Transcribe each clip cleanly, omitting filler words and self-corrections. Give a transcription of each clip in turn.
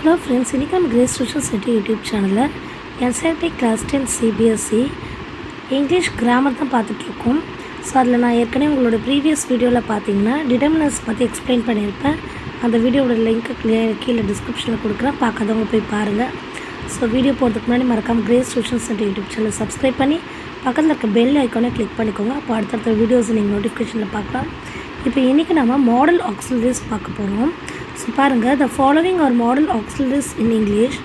Hello friends, இன்னைக்கு நம்ம Grace social city YouTube சேனலில் NCERT class 10 CBSE English grammar தான் பார்த்துட்ருக்கோம். ஸோ அதில் நான் ஏற்கனவே உங்களோட ப்ரீவியஸ் வீடியோவில் பார்த்தீங்கன்னா டிட்டர்மினன்ஸ் பற்றி எக்ஸ்பிளைன் பண்ணியிருப்பேன். அந்த வீடியோட லிங்க்கு கீழே டிஸ்கிரிப்ஷனில் கொடுக்குறேன், பார்க்காதவங்க போய் பாருங்கள். ஸோ வீடியோ போகிறதுக்கு முன்னாடி மறக்காமல் grace social city YouTube channel subscribe பண்ணி பக்கத்தில் இருக்க பெல் ஐக்கானே கிளிக் பண்ணிக்கோங்க. அப்போ அடுத்தடுத்த வீடியோஸ் நீங்கள் நோட்டிஃபிகேஷனில் பார்க்கலாம். இப்போ இன்றைக்கி நம்ம மாடல் ஆக்சிலரிஸ் பார்க்க போகிறோம். ஸோ பாருங்கள், the following are modal auxiliaries in English.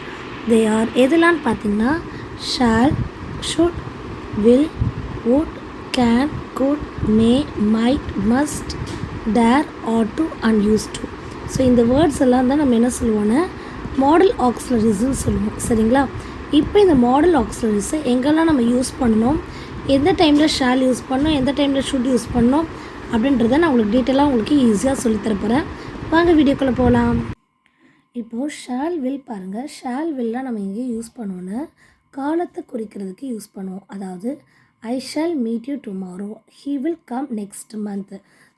They are எதெல்லாம் பார்த்தீங்கன்னா shall, should, will, would, can, could, may, might, must, dare, ought to and used to. So இந்த வேர்ட்ஸ் எல்லாம் தான் நம்ம என்ன சொல்லுவோன்னா மாடல் ஆக்சிலரிஸ்ன்னு சொல்லுவோம். சரிங்களா? இப்போ இந்த மாடல் ஆக்சிலரிஸை எங்கெல்லாம் நம்ம யூஸ் பண்ணணும், எந்த டைமில் ஷால் யூஸ் பண்ணணும், எந்த டைமில் ஷுட் யூஸ் பண்ணணும் அப்படின்றத நான் உங்களுக்கு டீட்டெயிலாக உங்களுக்கு ஈஸியாக சொல்லித்தரப்போகிறேன். வாங்க வீடியோக்குள்ளே போகலாம். இப்போது ஷால் வில் பாருங்கள். ஷால் வில்லாம் நம்ம எங்கே யூஸ் பண்ணுவோன்னு காலத்தை குறிக்கிறதுக்கு யூஸ் பண்ணுவோம். அதாவது I shall meet you tomorrow, he will come next month.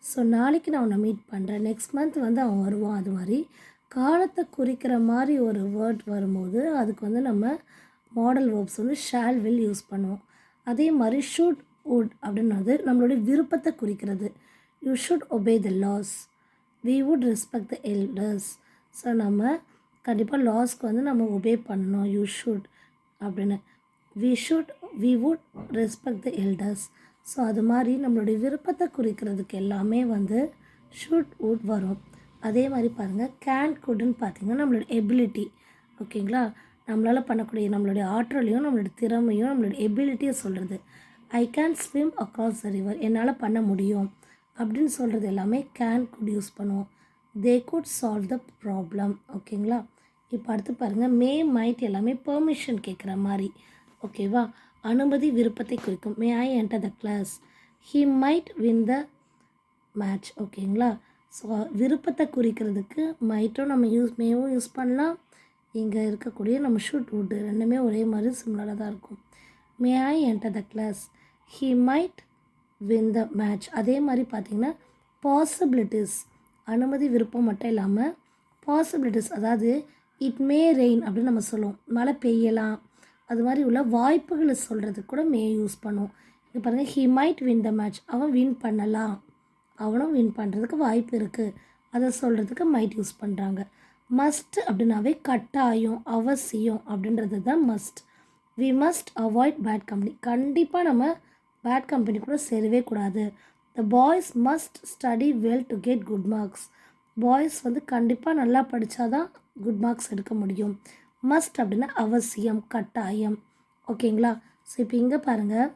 So நாளைக்கு நான் அவனை மீட் பண்ணுறேன், நெக்ஸ்ட் மந்த் வந்து அவன் வருவான். அது மாதிரி காலத்தை குறிக்கிற மாதிரி ஒரு வேர்ட் வரும்போது அதுக்கு நம்ம modal verbs shall will use பண்ணுவோம். அதே மாதிரி ஷுட், வுட் அப்படின்றது நம்மளுடைய விருப்பத்தை குறிக்கிறது. You should obey the laws, we would respect the elders. So நம்ம கண்டிப்பாக லாஸ்க்கு நம்ம ஒபே பண்ணணும். யூ ஷுட் அப்படின்னு we would respect the elders. So அது மாதிரி நம்மளுடைய விருப்பத்தை குறிக்கிறதுக்கு எல்லாமே ஷுட், வுட் வரும். அதே மாதிரி பாருங்கள், கேன், குட்னு பார்த்திங்கன்னா நம்மளோட எபிலிட்டி. ஓகேங்களா? நம்மளால் பண்ணக்கூடிய நம்மளுடைய ஆற்றலையும் நம்மளுடைய திறமையும் நம்மளுடைய எபிலிட்டியை சொல்கிறது. I can swim across the river, என்னால் பண்ண முடியும் அப்படின்னு சொல்கிறது எல்லாமே கேன், குட் யூஸ் பண்ணுவோம். தே குட் சால்வ் த ப்ராப்ளம். ஓகேங்களா? இப்போ அடுத்து பாருங்கள், மே, மைட் எல்லாமே பெர்மிஷன் கேட்குற மாதிரி. ஓகேவா? அனுமதி விருப்பத்தை குறிக்கும். May I enter the class, he might win the match. ஓகேங்களா? ஸோ விருப்பத்தை குறிக்கிறதுக்கு மைட்டும் நம்ம மேவும் யூஸ் பண்ணலாம். இங்கே இருக்கக்கூடிய நம்ம ஷுட், வுட் ரெண்டுமே ஒரே மாதிரி சிமிலராக தான் இருக்கும். May I enter the class, he might win the match. அதே மாதிரி பார்த்திங்கன்னா பாசிபிலிட்டிஸ், அனுமதி விருப்பம் மட்டும் இல்லாமல் பாசிபிலிட்டிஸ், அதாவது இட் மே ரெயின் அப்படின்னு நம்ம சொல்லுவோம். மழை பெய்யலாம், அது மாதிரி உள்ள வாய்ப்புகளை சொல்கிறதுக்கு கூட மே யூஸ் பண்ணுவோம். இது பாருங்கள், he might win the match, அவன் வின் பண்ணலாம், அவனும் வின் பண்ணுறதுக்கு வாய்ப்பு இருக்குது, அதை சொல்கிறதுக்கு மைட் யூஸ் பண்ணுறாங்க. மஸ்ட் அப்படின்னாவே கட்டாயம், அவசியம் அப்படின்றது தான் must. We must avoid bad company, கண்டிப்பாக நம்ம பேட் கம்பெனி கூட சேரவே கூடாது. The boys must study well to get good marks, boys கண்டிப்பாக நல்லா படித்தா தான் குட் மார்க்ஸ் எடுக்க முடியும். மஸ்ட் அப்படின்னா அவசியம், கட்டாயம். ஓகேங்களா? ஸோ இப்போ இங்கே பாருங்கள்,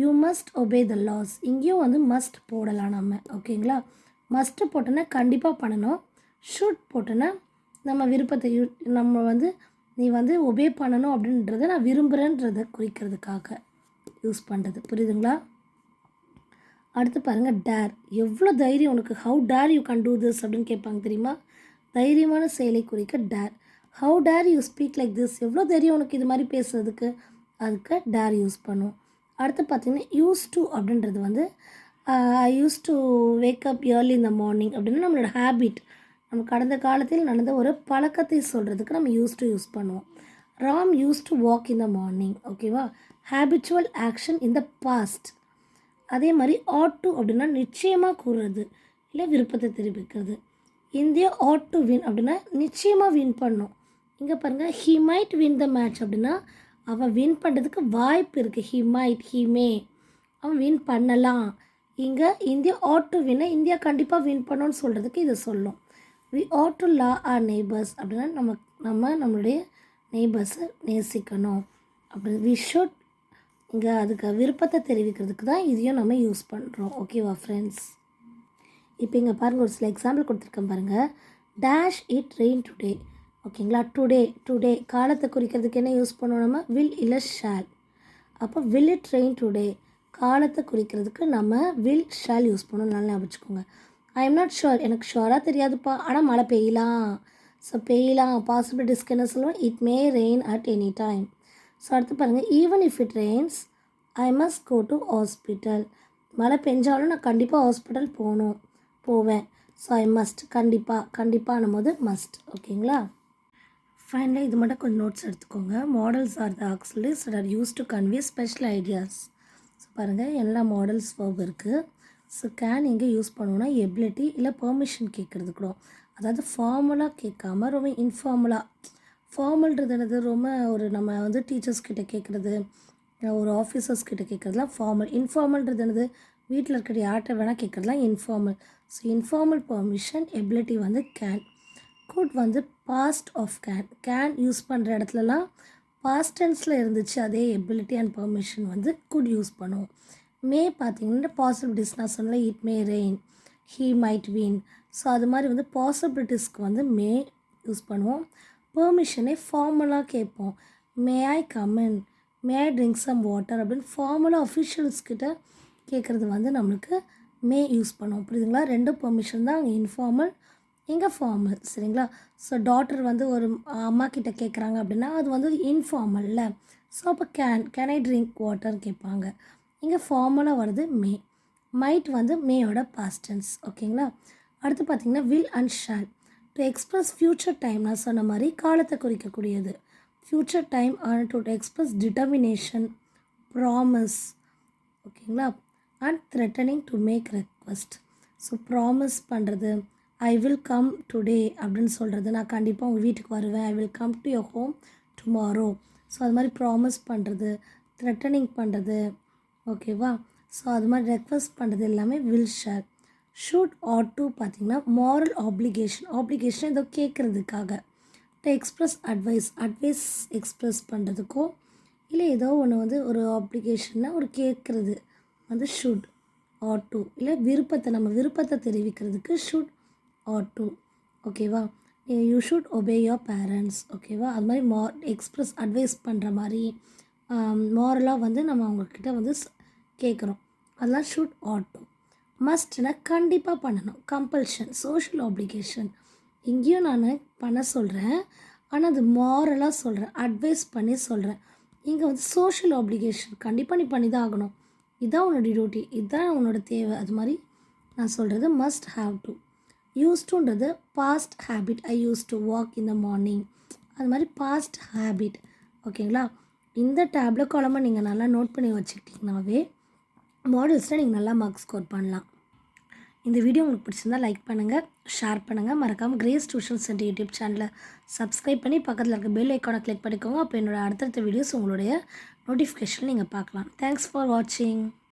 you must obey the laws, இங்கேயும் மஸ்ட் போடலாம் நம்ம. ஓகேங்களா? மஸ்ட்டு போட்டோன்னா கண்டிப்பாக பண்ணணும். ஷுட் போட்டோன்னா நம்ம விருப்பத்தை நம்ம நீ ஒபே பண்ணணும் அப்படின்றத நான் விரும்புகிறேன்றதை குறிக்கிறதுக்காக யூஸ் பண்ணுறது. புரியுதுங்களா? அடுத்து பாருங்கள், டேர். எவ்வளோ தைரியம் உனக்கு, how dare you can do this அப்படின்னு கேட்பாங்க தெரியுமா? தைரியமான செயலை குறிக்க dare. How dare you speak like this, எவ்வளோ தைரியம் உனக்கு இது மாதிரி பேசுறதுக்கு, அதுக்கு டேர் யூஸ் பண்ணுவோம். அடுத்து பார்த்திங்கன்னா யூஸ் டு அப்படின்றது I use to wake up early in the morning அப்படின்னு நம்மளோட ஹேபிட், நம்ம கடந்த காலத்தில் நடந்த ஒரு பழக்கத்தை சொல்கிறதுக்கு நம்ம யூஸ் பண்ணுவோம். Ram used to walk in the morning. ஓகேவா? Habitual action in the past. அதே மாதிரி ஆட் டு அப்படின்னா நிச்சயமாக கூறுறது, இல்லை விருப்பத்தை தெரிவிக்கிறது. இந்தியா ஆட் டு வின் அப்படின்னா நிச்சயமாக வின் பண்ணும். இங்கே பாருங்கள், he might win the match அப்படின்னா அவன் வின் பண்ணுறதுக்கு வாய்ப்பு இருக்குது. ஹீ மைட், ஹீ மே, அவன் வின் பண்ணலாம். இங்கே இந்தியா ஆட் டு வின்னை இந்தியா கண்டிப்பாக வின் பண்ணோன்னு சொல்கிறதுக்கு இதை சொல்லும். We ought to love our neighbours அப்படின்னா நம்மளுடைய நெய்பர்ஸை நேசிக்கணும் அப்படி. வி ஷுட், இங்கே அதுக்கு விருப்பத்தை தெரிவிக்கிறதுக்கு தான் இதையும் நம்ம யூஸ் பண்ணுறோம். ஓகேவா ஃப்ரெண்ட்ஸ்? இப்போ இங்கே பாருங்கள், ஒரு சில எக்ஸாம்பிள் கொடுத்துருக்கேன் பாருங்கள். Dash it rain today. ஓகேங்களா? டுடே காலத்தை குறிக்கிறதுக்கு என்ன யூஸ் பண்ணுவோம் நம்ம? வில் இல்லை ஷால். அப்போ வில் இட் ரெயின் டுடே, காலத்தை குறிக்கிறதுக்கு நம்ம வில் ஷால் யூஸ் பண்ணணும். நல்லா வச்சுக்கோங்க. ஐ எம் நாட் ஷுர், எனக்கு ஷுவராக தெரியாதுப்பா, ஆனால் மழை பெய்யலாம். ஸோ பெய்யலாம், பாசிபிலிட்டிஸ்க்கு என்ன சொல்லுவோம்? It may rain at any time. So அடுத்து பாருங்கள், even if it rains I must go to hospital. மழை பெஞ்சாலும் நான் கண்டிப்பாக ஹாஸ்பிட்டல் போவேன். ஸோ ஐ மஸ்ட் கண்டிப்பாகும் போது மஸ்ட். ஓகேங்களா? ஃபைனலாக இது மட்டும் கொஞ்சம் நோட்ஸ் எடுத்துக்கோங்க. Models R the auxiliaries that are used to convey special ideas. So பாருங்கள் எல்லா மாடல்ஸ் verb இருக்குது. ஸோ கேன் எங்கே யூஸ் பண்ணுவோன்னா எபிலிட்டி இல்லை பெர்மிஷன் கேட்குறது கூட. அதாவது ஃபார்மலாக கேட்காம ரொம்ப இன்ஃபார்மலாக. ஃபார்மல்ன்றது என்னது ரொம்ப ஒரு நம்ம வந்து டீச்சர்ஸ் கிட்ட கேட்குறது, ஒரு ஆஃபீஸர்ஸ் கிட்ட கேட்குறதுலாம் ஃபார்மல். இன்ஃபார்மல்ன்றது என்னது வீட்டில் இருக்கிற யார்கிட்ட வேணால் கேட்குறதுலாம் informal. So informal permission ability வந்து கேன். குட் வந்து பாஸ்ட் ஆஃப் கேன் யூஸ் பண்ணுற இடத்துலலாம் பாஸ்ட் டென்ஸில் இருந்துச்சு அதே எபிலிட்டி அண்ட் பெர்மிஷன் வந்து குட் யூஸ் பண்ணுவோம். மே பார்த்தீங்கன்னா பாசிபிலிட்டிஸ் நான் சொன்னேன், it may rain, he might win. So அது மாதிரி வந்து பாசிபிலிட்டிஸ்க்கு வந்து மே யூஸ் பண்ணுவோம். பெர்மிஷனே ஃபார்மலாக கேட்போம். May I come in, may I drink some water அப்படின்னு ஃபார்மலாக அஃபிஷியல்ஸ்கிட்ட கேட்குறது வந்து நம்மளுக்கு மே யூஸ் பண்ணுவோம். புரியுதுங்களா? ரெண்டும் பெர்மிஷன் தான், அங்கே இன்ஃபார்மல் இங்கே ஃபார்மல். சரிங்களா? ஸோ டாட்டர் வந்து ஒரு அம்மா கிட்ட கேட்குறாங்க அப்படின்னா அது வந்து இன்ஃபார்மல்ல. ஸோ அப்போ கேன் ஐ ட்ரிங்க் வாட்டர் கேட்பாங்க. இங்கே ஃபார்மலாக வருது மே. மைட் வந்து மேயோட பாஸ்ட் டென்ஸ். ஓகேங்களா? அடுத்து பார்த்திங்கன்னா will and shall. To express future time நான் சொன்ன மாதிரி காலத்தை குறிக்கக்கூடியது. Future time are to express determination, promise. ஓகேங்களா? And threatening to make request. So promise பண்ணுறது, ஐ வில் கம் டுடே அப்படின்னு சொல்கிறது, நான் கண்டிப்பாக உங்கள் வீட்டுக்கு வருவேன், I will come to your home tomorrow. So அது மாதிரி ப்ராமிஸ் பண்ணுறது, த்ரெட்டனிங் பண்ணுறது. ஓகேவா? ஸோ அது மாதிரி ரெக்வஸ்ட் பண்ணுறது எல்லாமே will shall. Should ought to பார்த்திங்கன்னா மாரல் ஆப்ளிகேஷன் ஏதோ கேட்குறதுக்காக. டு எக்ஸ்ப்ரெஸ் அட்வைஸ் எக்ஸ்ப்ரெஸ் பண்ணுறதுக்கோ இல்லை ஏதோ ஒன்று வந்து ஒரு ஆப்ளிகேஷன்னா ஒரு கேட்குறது வந்து ஷுட் ஆட் டு. இல்லை நம்ம விருப்பத்தை தெரிவிக்கிறதுக்கு ஷுட் ஆட் டு. ஓகேவா? You should obey your parents. ஓகேவா? அது மாதிரி எக்ஸ்ப்ரெஸ் அட்வைஸ் பண்ணுற மாதிரி மாரலாக வந்து நம்ம அவங்கக்கிட்ட வந்து கேட்குறோம், அதெல்லாம் ஷுட் ஆட் டு. மஸ்ட்னா கண்டிப்பாக பண்ணணும், கம்பல்ஷன், சோஷியல் ஆப்ளிகேஷன். இங்கேயும் நான் பண்ண சொல்கிறேன், ஆனால் அது மாரலாக சொல்கிறேன், அட்வைஸ் பண்ணி சொல்கிறேன். இங்கே வந்து சோஷியல் ஆப்ளிகேஷன், கண்டிப்பாக நீ பண்ணி தான் ஆகணும், இதுதான் உன்னோட டியூட்டி, இதுதான் உன்னோட தேவை. அது மாதிரி நான் சொல்கிறது மஸ்ட் ஹாவ் டு. யூஸ் டுன்றது past habit, I use to walk in the morning. அது மாதிரி பாஸ்ட் ஹேபிட். ஓகேங்களா? இந்த டேப்லெட் காலமாக நீங்கள் நல்லா நோட் பண்ணி வச்சுக்கிட்டிங்கனாவே மாடல்ஸில் நீங்கள் நல்லா மார்க் ஸ்கோர் பண்ணலாம். இந்த வீடியோ உங்களுக்கு பிடிச்சிருந்தால் லைக் பண்ணுங்கள், ஷேர் பண்ணுங்கள். மறக்காமல் கிரேஸ் டியூஷன் சென்டர் யூடியூப் சேனலை சப்ஸ்கிரைப் பண்ணி பக்கத்தில் இருக்க பெல் ஐக்கானை கிளிக் பண்ணிக்கோங்க. அப்போ என்னோடய அடுத்தடுத்த வீடியோஸ் உங்களுடைய நோட்டிஃபிகேஷன் நீங்கள் பார்க்கலாம். தேங்க்ஸ் ஃபார் வாட்சிங்.